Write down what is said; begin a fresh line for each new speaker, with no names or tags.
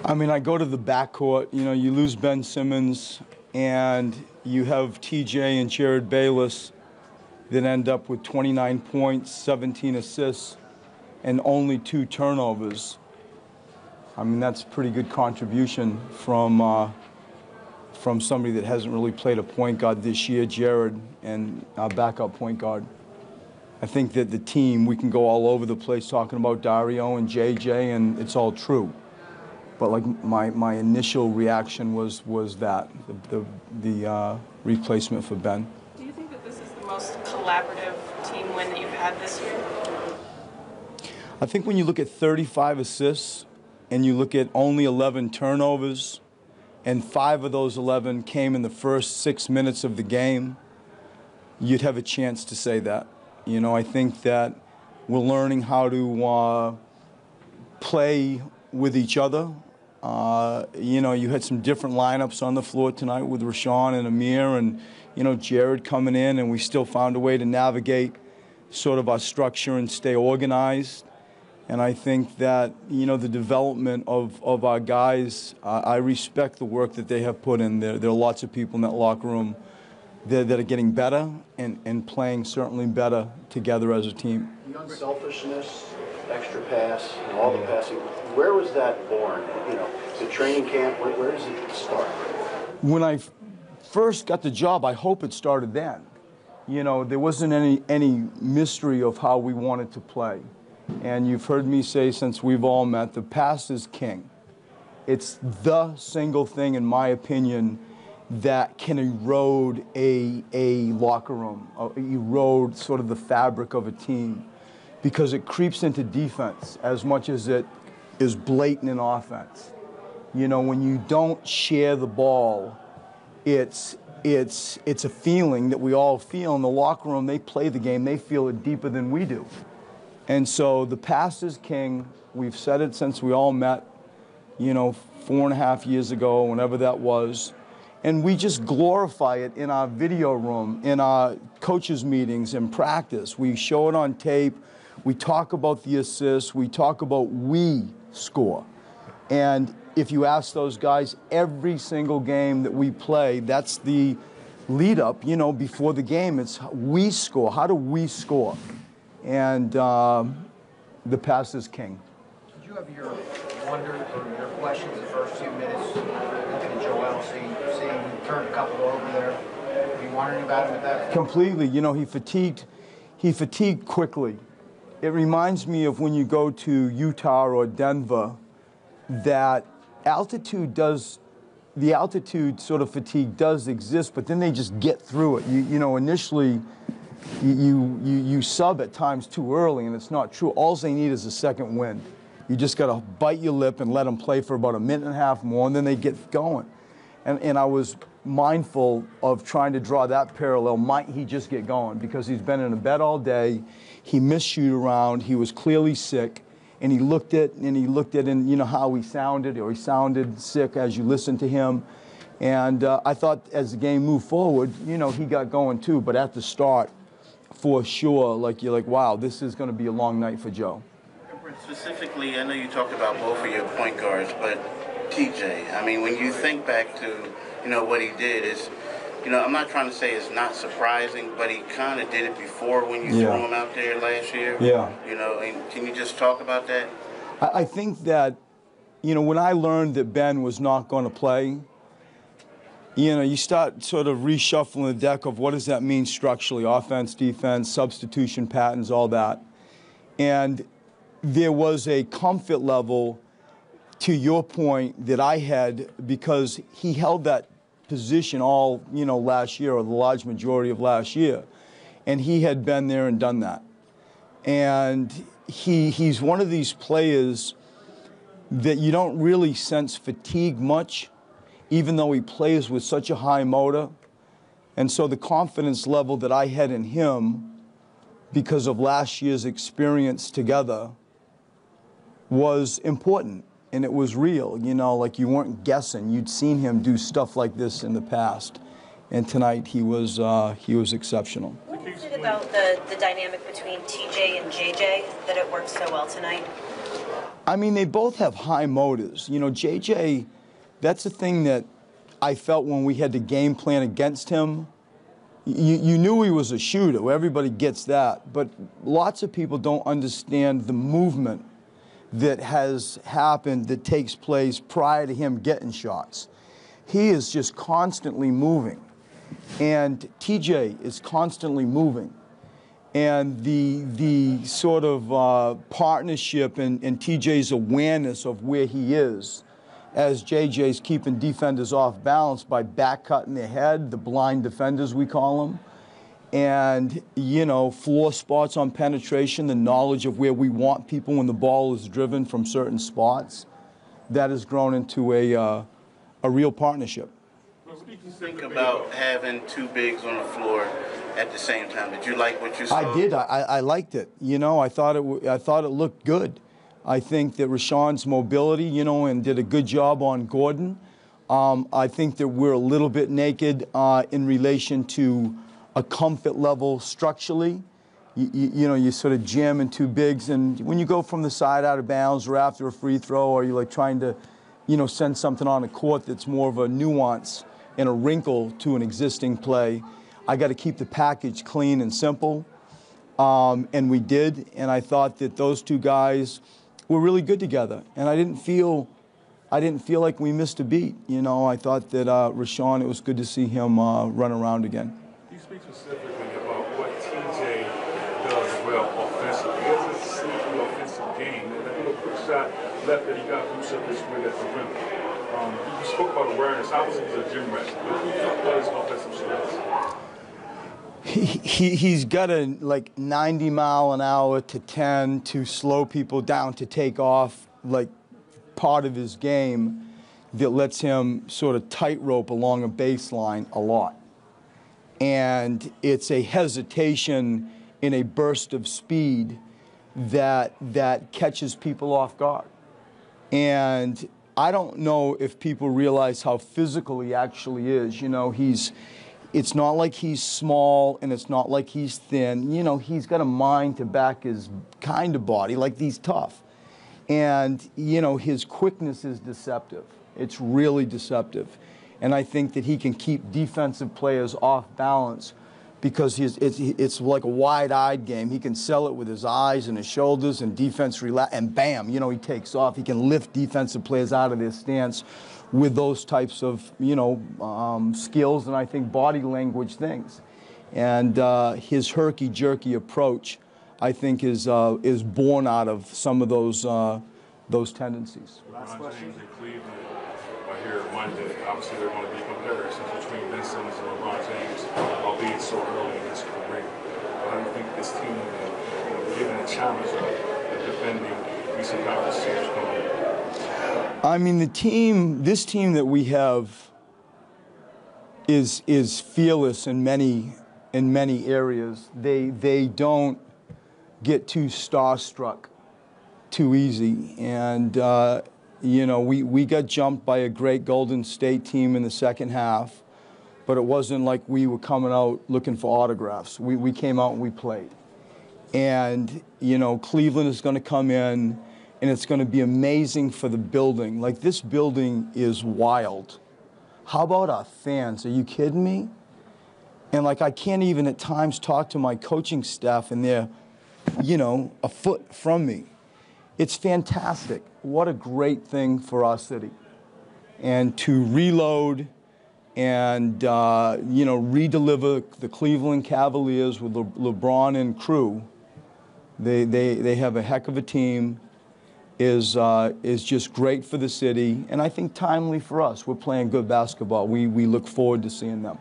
I mean, I go to the backcourt, you know, you lose Ben Simmons, and you have TJ and Jared Bayless that end up with 29 points, 17 assists, and only 2 turnovers. I mean, that's a pretty good contribution from somebody that hasn't really played a point guard this year, Jared, and our backup point guard. I think that the team, we can go all over the place talking about Dario and JJ, and it's all true. But like my initial reaction was that the replacement for Ben.
Do you think that this is the most collaborative team win that you've had this year?
I think when you look at 35 assists and you look at only 11 turnovers, and 5 of those 11 came in the first 6 minutes of the game, you'd have a chance to say that. You know, I think that we're learning how to play with each other. You know, you had some different lineups on the floor tonight with Rashawn and Amir and, you know, Jared coming in, and we still found a way to navigate sort of our structure and stay organized. And I think that, you know, the development of our guys, I respect the work that they have put in there. There are lots of people in that locker room that are getting better and playing certainly better together as a team.
The unselfishness, extra pass, and all the passing, where was that born? You know, the training camp, where does it start?
When I first got the job, I hope it started then. You know, there wasn't any mystery of how we wanted to play. And you've heard me say since we've all met, the pass is king. It's the single thing, in my opinion, that can erode a locker room, erode sort of the fabric of a team, because it creeps into defense as much as it is blatant in offense. You know, when you don't share the ball, it's a feeling that we all feel in the locker room. They play the game, they feel it deeper than we do. And so the pass is king. We've said it since we all met, you know, 4.5 years ago, whenever that was. And we just glorify it in our video room, in our coaches' meetings, in practice. We show it on tape. We talk about the assists. We talk about we score. And if you ask those guys, every single game that we play, that's the lead up, you know, before the game. It's we score. How do we score? And the pass is king.
Did you have your wonder or your questions the first 2 minutes, looking at Joel, seeing him turn a couple over there? Were you wondering about him at that point?
Completely. You know, he fatigued quickly. It reminds me of when you go to Utah or Denver, that the altitude sort of fatigue does exist, but then they just get through it. You know, initially, you sub at times too early, and it's not true. All they need is a second wind. You just got to bite your lip and let them play for about 1.5 minutes more, and then they get going. And I was mindful of trying to draw that parallel. Might he just get going? Because he's been in a bed all day. He missed shoot around. He was clearly sick, and he looked at and you know how he sounded, or he sounded sick as you listened to him. And I thought as the game moved forward, you know, he got going too. But at the start, for sure, like you're like, wow, this is going to be a long night for Joe.
Specifically, I know you talked about both of your point guards, but TJ, I mean, when you think back to, you know, what he did is, you know, I'm not trying to say it's not surprising, but he kind of did it before when you threw him out there last year. Yeah. You know, and can you just talk about that?
I think that, you know, when I learned that Ben was not going to play, you know, you start sort of reshuffling the deck of what does that mean structurally, offense, defense, substitution patterns, all that. And there was a comfort level, to your point, that I had, because he held that position all, you know, last year, or the large majority of last year. And he had been there and done that. And he's one of these players that you don't really sense fatigue much, even though he plays with such a high motor. And so the confidence level that I had in him, because of last year's experience together, was important, and it was real. You know, like you weren't guessing. You'd seen him do stuff like this in the past, and tonight he was exceptional.
What is it about the dynamic between TJ and JJ that it worked so well tonight?
I mean, they both have high motives. You know, JJ, that's the thing that I felt when we had to game plan against him. You knew he was a shooter. Everybody gets that. But lots of people don't understand the movement that has happened, that takes place prior to him getting shots. He is just constantly moving. And TJ is constantly moving. And the sort of partnership and TJ's awareness of where he is as JJ's keeping defenders off balance by back cutting their head, the blind defenders we call them, and, you know, floor spots on penetration, the knowledge of where we want people when the ball is driven from certain spots, that has grown into a real partnership.
What did you think about having two bigs on the floor at the same time? Did you like what you saw?
I did. I liked it. You know, I thought it looked good. I think that Rashawn's mobility, you know, and did a good job on Gordon. I think that we're a little bit naked in relation to a comfort level structurally. You know, you sort of jam in two bigs, and when you go from the side out of bounds or after a free throw, or you're like trying to, you know, send something on a court that's more of a nuance and a wrinkle to an existing play, I got to keep the package clean and simple, and we did. And I thought that those two guys were really good together, and I didn't feel like we missed a beat. You know, I thought that Rashawn, it was good to see him run around again.
You speak specifically about what TJ does well offensively. He has a sneaky offensive game, and that little quick shot left that he got loose up his way at the rim. You spoke about awareness. Obviously, he's a gym rat, but who do you think his offensive strengths?
He's got a like 90 mile an hour to 10 to slow people down to take off, like part of his game that lets him sort of tightrope along a baseline a lot. And it's a hesitation in a burst of speed that catches people off guard. And I don't know if people realize how physical he actually is. You know, it's not like he's small and it's not like he's thin. You know, he's got a mind to back his kind of body, like he's tough. And, you know, his quickness is deceptive. It's really deceptive. And I think that he can keep defensive players off balance because it's like a wide-eyed game. He can sell it with his eyes and his shoulders, and defense relax, and bam, you know, he takes off. He can lift defensive players out of their stance with those types of, you know, skills and I think body language things. And his herky-jerky approach, I think, is born out of some of those tendencies.
Last question. James in Cleveland, I hear Monday. Obviously, there are going to be comparisons between Ben Simmons and LeBron James, albeit so early in his career. But I don't think this team, you know, given the challenge of defending recent conference champions.
I mean, this team that we have is fearless in many areas. They don't get too starstruck too easy, and you know, we got jumped by a great Golden State team in the second half, but it wasn't like we were coming out looking for autographs. We came out and we played, and you know, Cleveland is going to come in. And it's going to be amazing for the building. Like, this building is wild. How about our fans? Are you kidding me? And like, I can't even at times talk to my coaching staff and they're, you know, a foot from me. It's fantastic. What a great thing for our city. And to reload and, you know, redeliver the Cleveland Cavaliers with LeBron and crew. They have a heck of a team. Is just great for the city, and I think timely for us. We're playing good basketball. We look forward to seeing them.